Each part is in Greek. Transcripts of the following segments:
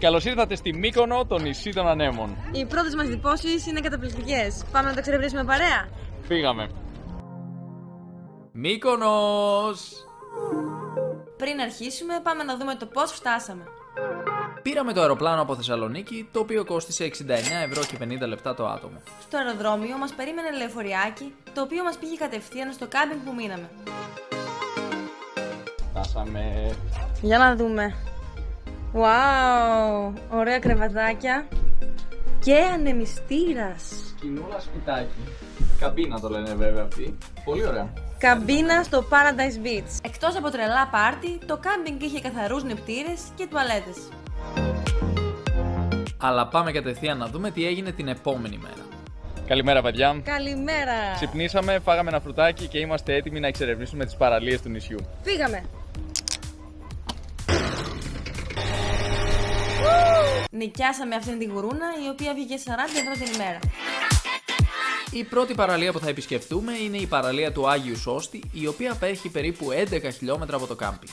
Καλώς ήρθατε στη Μύκονο, το νησί των ανέμων. Οι πρώτες μας εντυπώσεις είναι καταπληκτικές. Πάμε να το εξερευνήσουμε παρέα. Φύγαμε. Μύκονος! Πριν αρχίσουμε, πάμε να δούμε το πώς φτάσαμε. Πήραμε το αεροπλάνο από Θεσσαλονίκη, το οποίο κόστισε 69 ευρώ και 50 λεπτά το άτομο. Στο αεροδρόμιο μας περίμενε λεωφοριάκι, το οποίο μας πήγε κατευθείαν στο κάμπινγκ που μείναμε. Φτάσαμε. Για να δούμε. Wow, ωραία κρεβατάκια και ανεμιστήρας. Κοινούλα σπιτάκι. Καμπίνα το λένε βέβαια αυτή. Πολύ ωραία. Καμπίνα στο Paradise Beach. Εκτός από τρελά πάρτι, το κάμπινγκ είχε καθαρούς νηπτήρες και τουαλέτες. Αλλά πάμε κατευθείαν να δούμε τι έγινε την επόμενη μέρα. Καλημέρα, παιδιά. Καλημέρα. Ξυπνήσαμε, φάγαμε ένα φρουτάκι και είμαστε έτοιμοι να εξερευνήσουμε τις παραλίες του νησιού. Φύγαμε. Νοικιάσαμε αυτήν την γουρούνα, η οποία βγήκε 40 ευρώ την ημέρα. Η πρώτη παραλία που θα επισκεφτούμε είναι η παραλία του Άγιου Σώστη, η οποία απέχει περίπου 11 χιλιόμετρα από το κάμπινγκ.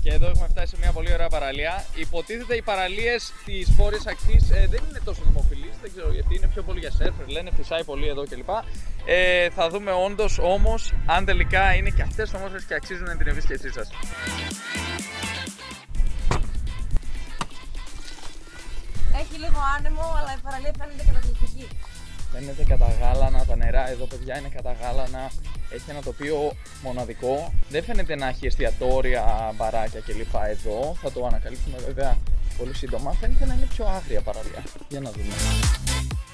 Και εδώ έχουμε φτάσει σε μια πολύ ωραία παραλία. Υποτίθεται οι παραλίες της βόρειας ακτής δεν είναι τόσο δημοφιλείς, δεν ξέρω γιατί, είναι πιο πολύ για σέρφερ, λένε, φυσάει πολύ εδώ κλπ. Θα δούμε όντως όμως αν τελικά είναι και αυτές όμορφες και αξίζουν την επίσκεψή σας. Έχει λίγο άνεμο, αλλά η παραλία φαίνεται καταπληκτική. Φαίνεται καταγάλανα τα νερά, εδώ παιδιά είναι καταγάλανα. Έχει ένα τοπίο μοναδικό. Δεν φαίνεται να έχει εστιατόρια, μπαράκια κλπ. Εδώ. Θα το ανακαλύψουμε βέβαια πολύ σύντομα. Φαίνεται να είναι πιο άγρια παραλία. Για να δούμε.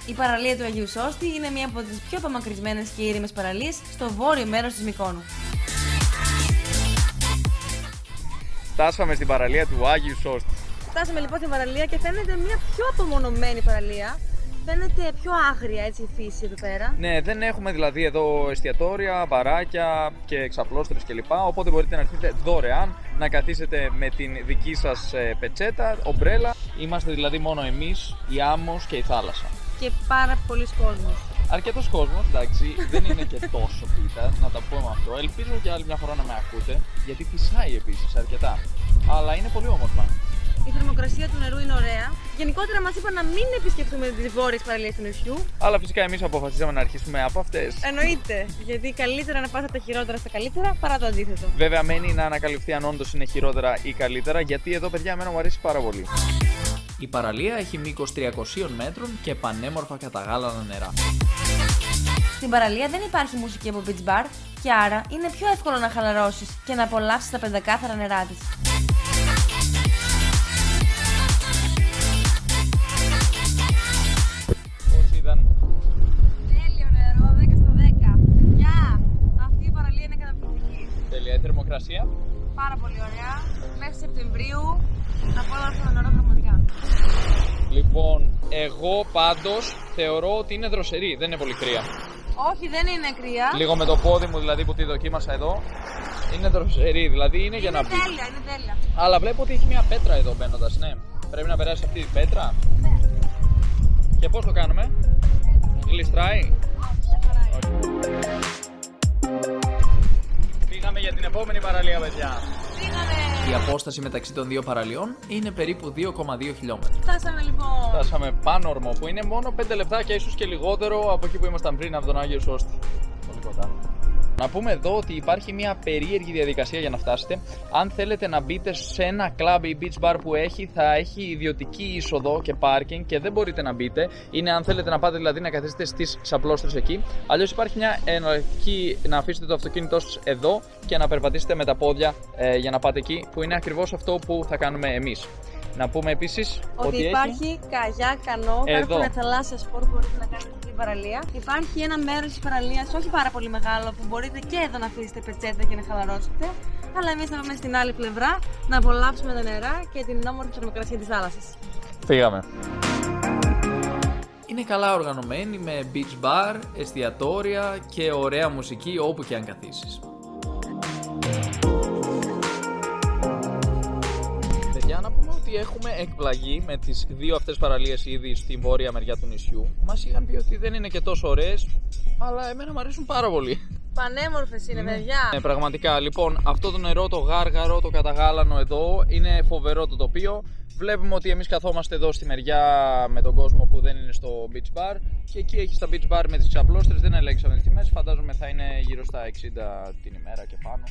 Η παραλία του Αγίου Σώστη είναι μία από τις πιο απομακρυσμένες και ήρεμες παραλίες στο βόρειο μέρος της Μυκόνου. Φτάσαμε στην παραλία του Άγιου Σώστη. Φτάσαμε λοιπόν στην παραλία και φαίνεται μία πιο απομονωμένη παραλία. Φαίνεται πιο άγρια έτσι η φύση εδώ πέρα. Ναι, δεν έχουμε δηλαδή εδώ εστιατόρια, μπαράκια και εξαπλώστρες κλπ. Οπότε μπορείτε να έρθετε δωρεάν, να καθίσετε με την δική σας πετσέτα, ομπρέλα. Είμαστε δηλαδή μόνο εμείς, η άμμος και η θάλασσα. Και πάρα πολλοί κόσμος. Αρκετός κόσμος, εντάξει, δεν είναι και τόσο πίτα, να τα πούμε αυτό. Ελπίζω και άλλη μια φορά να με ακούτε, γιατί φυσάει επίσης αρκετά. Αλλά είναι πολύ όμορφα. Η θερμοκρασία του νερού είναι ωραία. Γενικότερα μας είπαν να μην επισκεφτούμε τις βόρειες παραλίες του νησιού. Αλλά φυσικά εμείς αποφασίσαμε να αρχίσουμε από αυτές. Εννοείται, γιατί καλύτερα να πας από τα χειρότερα στα καλύτερα παρά το αντίθετο. Βέβαια, μένει να ανακαλυφθεί αν όντως είναι χειρότερα ή καλύτερα, γιατί εδώ, παιδιά, εμένα μου αρέσει πάρα πολύ. Η παραλία έχει μήκος 300 μέτρων και πανέμορφα καταγάλανα νερά. Στην παραλία δεν υπάρχει μουσική από beach bar και άρα είναι πιο εύκολο να χαλαρώσεις και να απολαύσεις τα πεντακάθαρα νερά της. Πώς ήταν? Τέλειο νερό, 10 στα 10. Παιδιά, αυτή η παραλία είναι καταπληκτική. Τέλεια, η θερμοκρασία. Πάρα πολύ ωραία. Μέχρι Σεπτεμβρίου απόλαυσα το νερό πραγματικά. Λοιπόν, εγώ πάντως θεωρώ ότι είναι δροσερή, δεν είναι πολύ κρύα. Όχι, δεν είναι κρύα. Λίγο με το πόδι μου δηλαδή που τη δοκίμασα εδώ, είναι δροσερή, δηλαδή είναι για να μπει. Τέλεια, είναι τέλεια. Αλλά βλέπω ότι έχει μια πέτρα εδώ μπαίνοντας, ναι. Πρέπει να περάσει αυτή την πέτρα. Ναι. Και πώς το κάνουμε? Γλιστράει? Πήγαμε για την επόμενη παραλία, παιδιά. Η απόσταση μεταξύ των δύο παραλιών είναι περίπου 2,2 χιλιόμετρα. Φτάσαμε λοιπόν. Φτάσαμε Πάνορμο που είναι μόνο 5 λεπτάκια, ίσως και λιγότερο από εκεί που ήμασταν πριν από τον Άγιο Σώστη. Πολύ κοντά. Να πούμε εδώ ότι υπάρχει μια περίεργη διαδικασία για να φτάσετε. Αν θέλετε να μπείτε σε ένα κλαμπ ή beach bar που έχει, θα έχει ιδιωτική είσοδο και πάρκινγκ και δεν μπορείτε να μπείτε. Είναι αν θέλετε να πάτε δηλαδή να καθίσετε στις ξαπλώστρες εκεί. Αλλιώς υπάρχει μια εναλλακτική να αφήσετε το αυτοκίνητό σας εδώ και να περπατήσετε με τα πόδια για να πάτε εκεί, που είναι ακριβώς αυτό που θα κάνουμε εμείς. Να πούμε επίσης ότι υπάρχει καγιά, κανό, υπάρχουν θαλάσσια σπορ που μπορείτε να κάνετε στην παραλία. Υπάρχει ένα μέρος της παραλίας, όχι πάρα πολύ μεγάλο, που μπορείτε και εδώ να αφήσετε πετσέτα και να χαλαρώσετε. Αλλά εμείς θα πάμε στην άλλη πλευρά να απολαύσουμε τα νερά και την όμορφη θερμοκρασία της θάλασσας. Φύγαμε. Είναι καλά οργανωμένη με beach bar, εστιατόρια και ωραία μουσική όπου και αν καθίσεις. Για να πούμε ότι έχουμε εκπλαγεί με τις δύο αυτές παραλίες ήδη στην βόρεια μεριά του νησιού. Μας είχαν πει ότι δεν είναι και τόσο ωραίες, αλλά εμένα μου αρέσουν πάρα πολύ. Πανέμορφες είναι, παιδιά. Ναι, πραγματικά. Λοιπόν, αυτό το νερό, το γάργαρο, το καταγάλανο εδώ, είναι φοβερό το τοπίο. Βλέπουμε ότι εμείς καθόμαστε εδώ στη μεριά με τον κόσμο που δεν είναι στο beach bar. Και εκεί έχει τα beach bar με τις ξαπλώστρες, δεν ελέγξαμε τις τιμές. Φαντάζομαι θα είναι γύρω στα 60 την ημέρα και πάνω,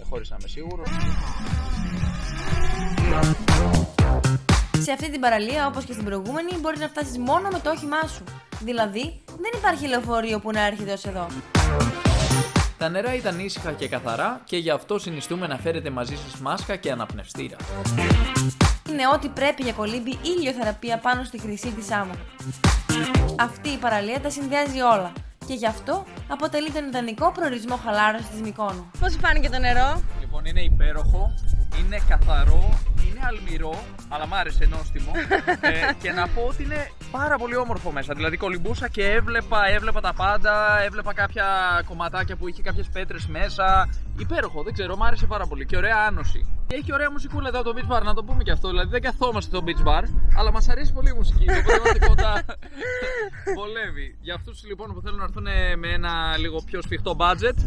χωρίς να είμαι σίγουρος. Σε αυτή την παραλία, όπως και στην προηγούμενη, μπορείς να φτάσεις μόνο με το όχημά σου. Δηλαδή, δεν υπάρχει λεωφορείο που να έρχεται ως εδώ. Τα νερά ήταν ήσυχα και καθαρά και γι' αυτό συνιστούμε να φέρετε μαζί σας μάσκα και αναπνευστήρα. Είναι ό,τι πρέπει για κολύμπη ηλιοθεραπεία πάνω στη χρυσή της άμμο. Αυτή η παραλία τα συνδυάζει όλα και γι' αυτό αποτελεί τον ιδανικό προορισμό χαλάρωσης της Μυκόνου. Πώς φάνηκε το νερό? Λοιπόν, είναι υπέροχο, είναι καθαρό, είναι αλμυρό, αλλά μ' άρεσε νόστιμο. Και να πω ότι είναι πάρα πολύ όμορφο μέσα. Δηλαδή, κολυμπούσα και έβλεπα τα πάντα, έβλεπα κάποια κομματάκια που είχε κάποιες πέτρες μέσα. Υπέροχο, δεν ξέρω, μ' άρεσε πάρα πολύ και ωραία άνοση. Και έχει ωραία μουσικούλα εδώ το beach bar, να το πούμε και αυτό. Δηλαδή, δεν καθόμαστε στο beach bar, αλλά μας αρέσει πολύ η μουσική. Το είμαστε κοντά. Βολεύει. Για αυτούς λοιπόν που θέλουν να έρθουν με ένα λίγο πιο σφιχτό budget,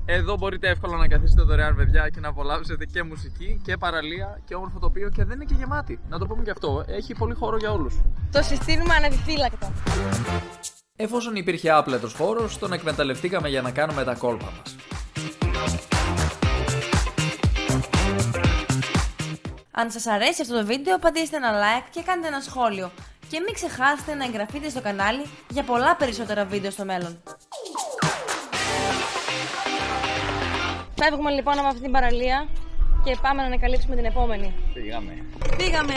εδώ μπορείτε εύκολα να καθίσετε δωρεάν, παιδιά, και να απολαύσετε και μουσική και παραλία και όμορφο τοπίο και δεν είναι και γεμάτη. Να το πούμε και αυτό. Έχει πολύ χώρο για όλους. Το συστήνουμε ανεπιφύλακτα. Εφόσον υπήρχε άπλετος χώρος, τον εκμεταλλευτήκαμε για να κάνουμε τα κόλπα μας. Αν σας αρέσει αυτό το βίντεο, πατήστε ένα like και κάντε ένα σχόλιο. Και μην ξεχάσετε να εγγραφείτε στο κανάλι για πολλά περισσότερα βίντεο στο μέλλον. Φεύγουμε λοιπόν από αυτή την παραλία και πάμε να ανακαλύψουμε την επόμενη. Πήγαμε!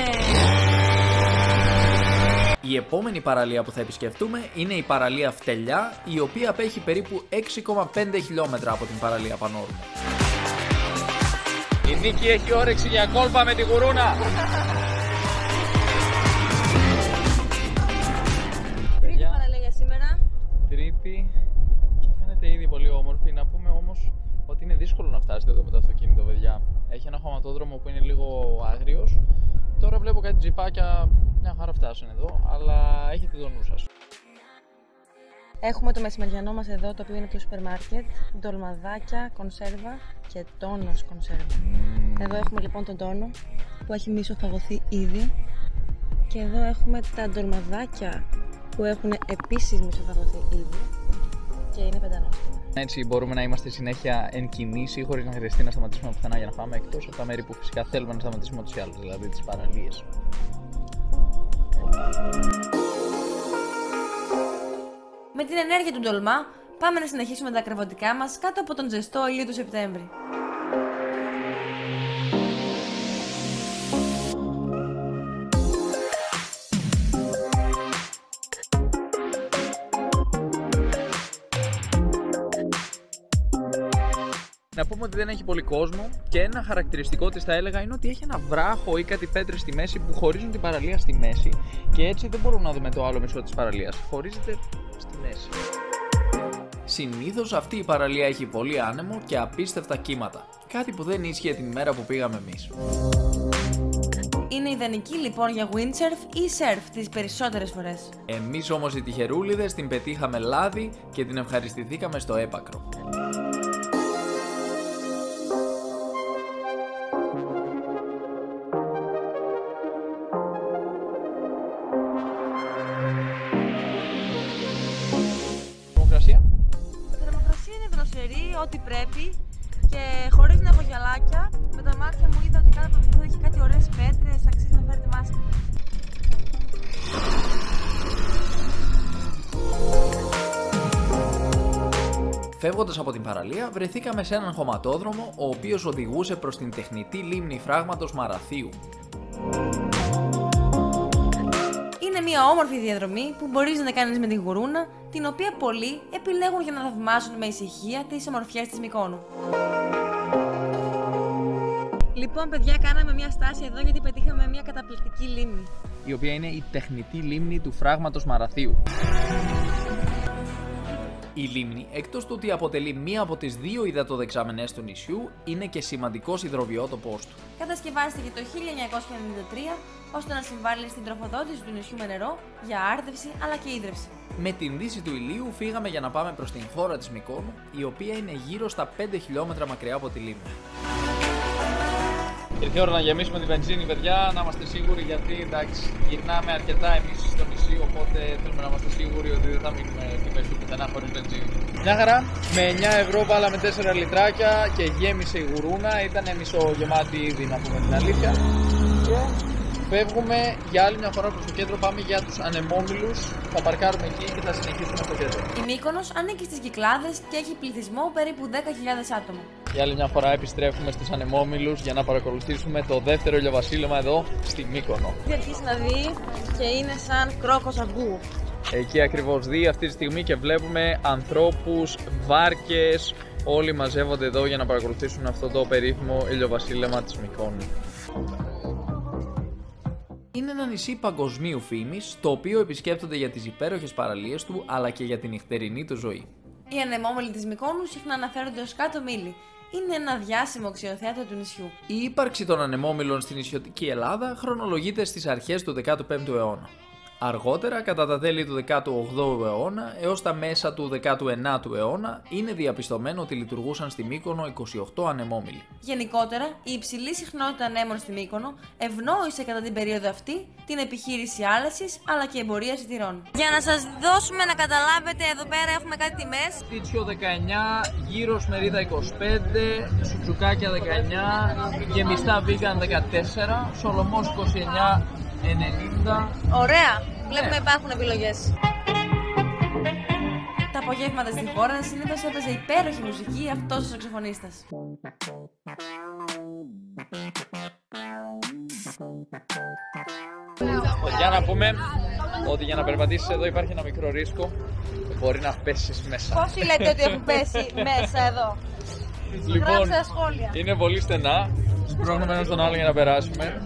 Η επόμενη παραλία που θα επισκεφτούμε είναι η παραλία Φτελιά, η οποία απέχει περίπου 6,5 χιλιόμετρα από την παραλία Πανόρμου. Η Νίκη έχει όρεξη για κόλπα με τη γουρούνα. Τρίτη παραλία για σήμερα. Τρίτη και φαίνεται ήδη πολύ όμορφη. Να πούμε όμως ότι είναι δύσκολο να φτάσετε εδώ με το αυτοκίνητο, παιδιά. Έχει ένα χωματόδρομο που είναι λίγο άγριος. Τώρα βλέπω κάτι τζιπάκια, μια χαρά φτάσουν εδώ, αλλά έχετε το νου σας. Έχουμε το μεσημεριανό μας εδώ, το οποίο είναι το σούπερ μάρκετ, ντολμαδάκια, κονσέρβα και τόνος κονσέρβα. Εδώ έχουμε λοιπόν τον τόνο που έχει μισοφαγωθεί ήδη και εδώ έχουμε τα ντολμαδάκια που έχουν επίσης μισοφαγωθεί ήδη και είναι πεντανόστιμα. Έτσι μπορούμε να είμαστε συνέχεια εν κινήσει χωρίς να χρειαστεί να σταματήσουμε πουθενά για να φάμε, εκτός από τα μέρη που φυσικά θέλουμε να σταματήσουμε ούτως ή άλλως, δηλαδή τις παραλίες. Με την ενέργεια του ντολμά, πάμε να συνεχίσουμε τα κρεβατικά μας κάτω από τον ζεστό ήλιο του Σεπτέμβρη. Να πούμε ότι δεν έχει πολύ κόσμο και ένα χαρακτηριστικό της θα έλεγα είναι ότι έχει ένα βράχο ή κάτι πέτρες στη μέση που χωρίζουν την παραλία στη μέση και έτσι δεν μπορούμε να δούμε το άλλο μισό της παραλίας. Χωρίζεται στη μέση. Συνήθως αυτή η παραλία έχει πολύ άνεμο και απίστευτα κύματα, κάτι που δεν ίσχυε την ημέρα που πήγαμε εμείς. Είναι ιδανική λοιπόν για windsurf ή surf τις περισσότερες φορές. Εμείς όμως οι τυχερούλιδες την πετύχαμε λάδι και την ευχαριστηθήκαμε στο έπακρο. Ό,τι πρέπει και χωρίς να έχω γυαλάκια, με τα μάτια μου είδα ότι κάτω από το βυθό έχει κάτι ωραίες πέτρες, αξίζει να φέρετε μάσκα. Φεύγοντας από την παραλία, βρεθήκαμε σε έναν χωματόδρομο, ο οποίος οδηγούσε προς την τεχνητή λίμνη φράγματος Μαραθίου. Είναι μια όμορφη διαδρομή που μπορείς να κάνεις με τη γουρούνα, την οποία πολλοί επιλέγουν για να θαυμάσουν με ησυχία τις ομορφιές της Μυκόνου. Λοιπόν, παιδιά, κάναμε μια στάση εδώ γιατί πετύχαμε μια καταπληκτική λίμνη. Η οποία είναι η τεχνητή λίμνη του φράγματος Μαραθίου. Η λίμνη, εκτός του ότι αποτελεί μία από τις δύο υδατοδεξαμενές του νησιού, είναι και σημαντικός υδροβιότοπος του. Κατασκευάστηκε το 1993 ώστε να συμβάλλει στην τροφοδότηση του νησιού με νερό για άρδευση αλλά και ίδρυυση. Με την δύση του ηλίου φύγαμε για να πάμε προς την χώρα της Μυκόνου, η οποία είναι γύρω στα 5 χιλιόμετρα μακριά από τη λίμνη. Ήρθε η ώρα να γεμίσουμε τη βενζίνη, παιδιά, να είμαστε σίγουροι, γιατί εντάξει, γυρνάμε αρκετά εμείς στο νησί, οπότε θέλουμε να είμαστε σίγουροι ότι δεν θα μείνουμε στη μέση του πουθενά χωρίς βενζίνη. Μια χαρά, με 9 ευρώ βάλαμε 4 λιτράκια και γέμισε η γουρούνα, ήταν μισογεμάτη ήδη, να πούμε την αλήθεια. Και φεύγουμε για άλλη μια φορά προς το κέντρο, πάμε για τους Ανεμόμυλους, θα παρκάρουμε εκεί και θα συνεχίσουμε στο κέντρο. Η Μύκονος ανήκει στις Κυκλάδες και έχει πληθυσμό περίπου 10.000 άτομα. Για άλλη μια φορά επιστρέφουμε στους Ανεμόμυλους για να παρακολουθήσουμε το δεύτερο ηλιοβασίλεμα εδώ στη Μύκονο. Έχει αρχίσει να δει και είναι σαν κρόκος αυγού. Εκεί ακριβώς δει αυτή τη στιγμή και βλέπουμε ανθρώπους, βάρκες, όλοι μαζεύονται εδώ για να παρακολουθήσουν αυτό το περίφημο ηλιοβασίλεμα της Μυκόνου. Είναι ένα νησί παγκοσμίου φήμης, το οποίο επισκέπτονται για τις υπέροχες παραλίες του, αλλά και για την νυχτερινή του ζωή. Οι ανεμόμυλοι της Μυκόνου συχνά αναφέρονται ως κάτω μήλοι. Είναι ένα διάσημο αξιοθέατο του νησιού. Η ύπαρξη των ανεμόμυλων στην νησιωτική Ελλάδα χρονολογείται στις αρχές του 15ου αιώνα. Αργότερα, κατά τα τέλη του 18ου αιώνα έως τα μέσα του 19ου αιώνα, είναι διαπιστωμένο ότι λειτουργούσαν στη Μύκονο 28 ανεμόμυλοι. Γενικότερα, η υψηλή συχνότητα ανέμων στη Μύκονο ευνόησε κατά την περίοδο αυτή την επιχείρηση άλασης αλλά και εμπορία σιτηρών. Για να σας δώσουμε να καταλάβετε, εδώ πέρα έχουμε κάτι τιμές. Τίτσιο 19, γύρω μερίδα 25, σουξουκάκια 19, γεμιστά vegan 14, σολομός 29,90. Ωραία! Βλέπουμε υπάρχουν επιλογές. Τα απογεύματα στη χώρα συνήθως έπαιζε υπέροχη μουσική αυτός ο σαξοφωνίστας. Για να πούμε ότι για να περπατήσεις εδώ υπάρχει ένα μικρό ρίσκο. Μπορεί να πέσεις μέσα. Πόσοι λέτε ότι έχουν πέσει μέσα εδώ? Λοιπόν, στα σχόλια. Είναι πολύ στενά. Σπρώχνουμε ένας τον άλλο για να περάσουμε.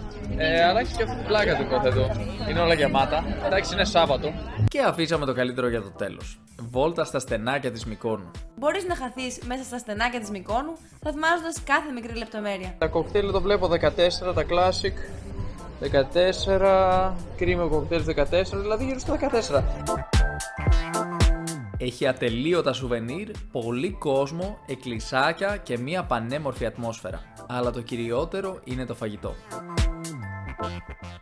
Αλλά έχει και αυτή την πλάκα του υποθέτω. Είναι όλα γεμάτα. Εντάξει, είναι Σάββατο. Και αφήσαμε το καλύτερο για το τέλος. Βόλτα στα στενάκια της Μυκόνου. Μπορείς να χαθείς μέσα στα στενάκια της Μυκόνου, θαυμάζοντας κάθε μικρή λεπτομέρεια. Τα κοκτέιλ το βλέπω 14, τα classic 14, creamy cocktails 14, δηλαδή γύρω στα 14. Έχει ατελείωτα σουβενίρ, πολύ κόσμο, εκκλησάκια και μια πανέμορφη ατμόσφαιρα. Αλλά το κυριότερο είναι το φαγητό.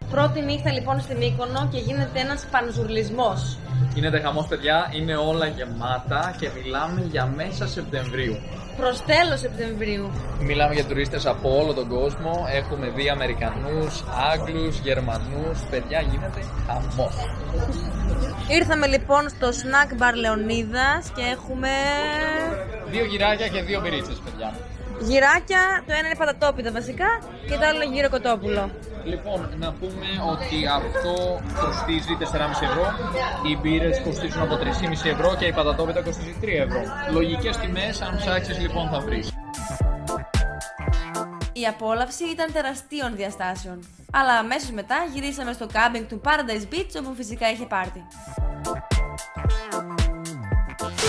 Πρώτη νύχτα λοιπόν στη Μύκονο και γίνεται ένας πανζουρλισμός. Γίνεται χαμός, παιδιά, είναι όλα γεμάτα και μιλάμε για μέσα Σεπτεμβρίου. Προς τέλος Σεπτεμβρίου. Μιλάμε για τουρίστες από όλο τον κόσμο, έχουμε δει Αμερικανούς, Άγγλους, Γερμανούς, παιδιά, γίνεται χαμός. Ήρθαμε λοιπόν στο Snack Bar Λεωνίδας και έχουμε 2 γυράκια και 2 μπυρίτσες, παιδιά. Γυράκια, το ένα είναι πατατόπιτα βασικά και το άλλο είναι γύρο κοτόπουλο. Λοιπόν, να πούμε ότι αυτό κοστίζει 4,5 ευρώ, οι μπύρες κοστίζουν από 3,5 ευρώ και η πατατόπιτα κοστίζει 3 ευρώ. Λογικές τιμές, αν ψάξεις λοιπόν θα βρεις. Η απόλαυση ήταν τεραστίων διαστάσεων, αλλά αμέσως μετά γυρίσαμε στο κάμπινγκ του Paradise Beach, όπου φυσικά είχε πάρτι.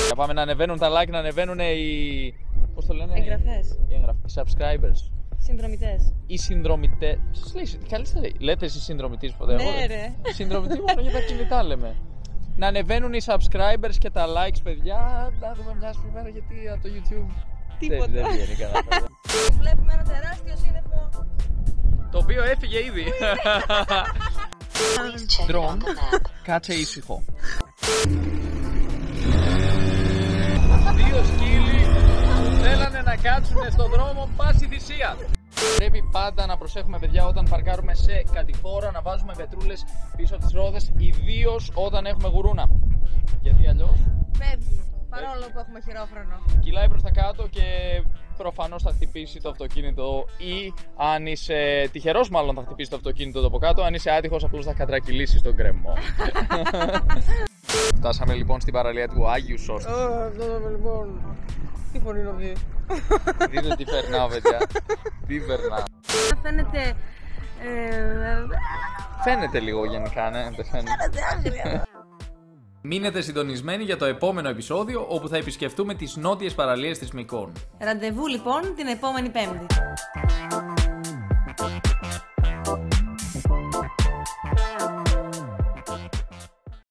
Θα πάμε να ανεβαίνουν τα like, να ανεβαίνουν οι... πώς το λένε? Εγγραφές. Οι subscribers. Συνδρομητές. Οι συνδρομητές. Σας λέει, καλύτερα λέτε εσείς συνδρομητής ποτέ? Ναι, ρε. Συνδρομητή μόνο για τα κινητά λέμε. Να ανεβαίνουν οι subscribers και τα likes, παιδιά. Να δούμε μια σπιμέρα γιατί από το YouTube τίποτα. Δεν βγαίνει κανένα. Βλέπουμε ένα τεράστιο σύννεφο. Το οποίο έφυγε ήδη. Ντρόν, κάτσε ήσυχο. 2 σκύλοι που θέλανε να κάτσουν στον δρόμο πάση θυσία. Πρέπει πάντα να προσέχουμε, παιδιά, όταν παρκάρουμε σε κατηφόρα, να βάζουμε πετρούλες πίσω από τις ρόδες, ιδίως όταν έχουμε γουρούνα. Γιατί αλλιώς Φεύγει, παρόλο που έχουμε χειρόφρονο. κυλάει προς τα κάτω και προφανώς θα χτυπήσει το αυτοκίνητο, ή αν είσαι τυχερός μάλλον θα χτυπήσει το αυτοκίνητο το από κάτω, αν είσαι άτυχος απλώς θα κατρακυλήσεις τον κρεμό. Φτάσαμε λοιπόν στην παραλία του Άγιου Σώστη. Φτάσαμε λοιπόν. Τι φωνή είναι αυτή? Δείτε τι περνάω, παιδιά. Τι περνάω. Φαίνεται... Φαίνεται λίγο γενικά, ναι, δεν φαίνεται. Μείνετε συντονισμένοι για το επόμενο επεισόδιο, όπου θα επισκεφτούμε τις νότιες παραλίες της Μυκόνου. Ραντεβού λοιπόν την επόμενη Πέμπτη.